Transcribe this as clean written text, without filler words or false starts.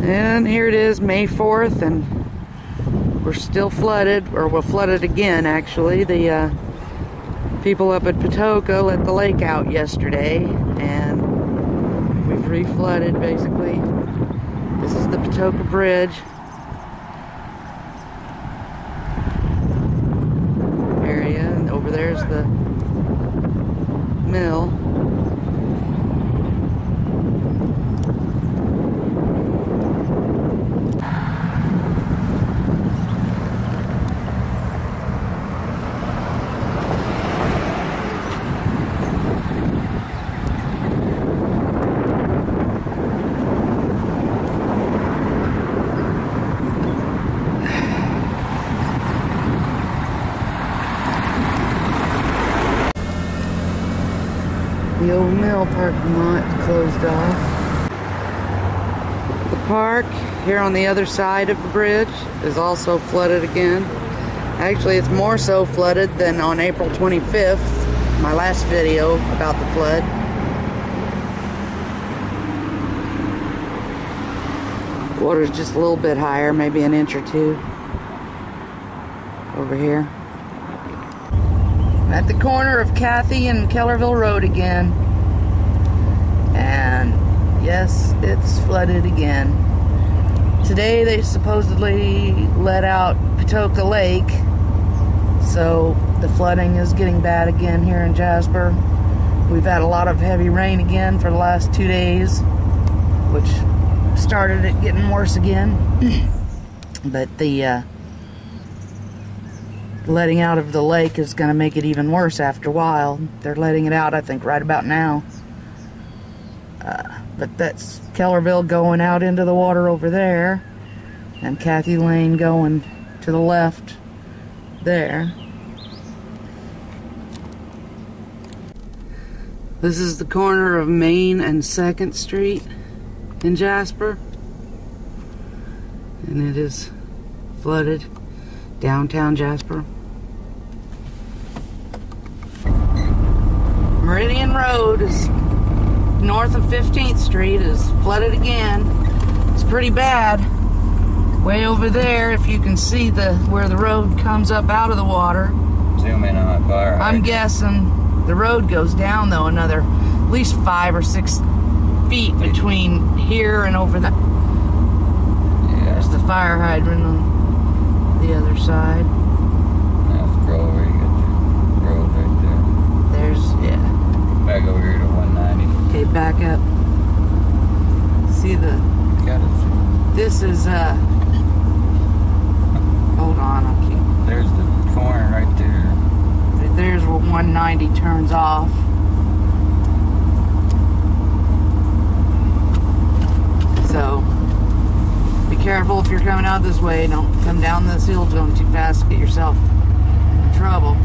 And here it is, May 4th, and we're still flooded, or we're flooded again actually. The people up at Patoka let the lake out yesterday, and we've re-flooded basically. This is the Patoka Bridge. Area, and over there's the mill. The old mill parking lot closed off. The park here on the other side of the bridge is also flooded again. Actually, it's more so flooded than on April 25th, my last video about the flood. Water's just a little bit higher, maybe an inch or two over here. At the corner of Cathy and Kellerville Road again, and yes, it's flooded again. Today they supposedly let out Patoka Lake, so the flooding is getting bad again here in Jasper. We've had a lot of heavy rain again for the last 2 days, which started it getting worse again. But the letting out of the lake is going to make it even worse after a while. They're letting it out, I think, right about now. But that's Kellerville going out into the water over there, and Cathy Lane going to the left there. This is the corner of Main and 2nd Street in Jasper, and it is flooded. Downtown Jasper. Meridian Road is north of 15th Street is flooded again. It's pretty bad. Way over there, if you can see where the road comes up out of the water. Zoom in on that fire. I'm guessing the road goes down though another at least 5 or 6 feet between here and over there. Yeah. There's the fire hydrant on the other side. Now scroll over, you got your road right there. There's, yeah. Back over here to 190. Okay, back up. See the... Got it. This is, hold on, I'll keep... There's the corner right there. There's where 190 turns off. So, be careful if you're coming out this way. Don't come down this hill going too fast, get yourself in trouble.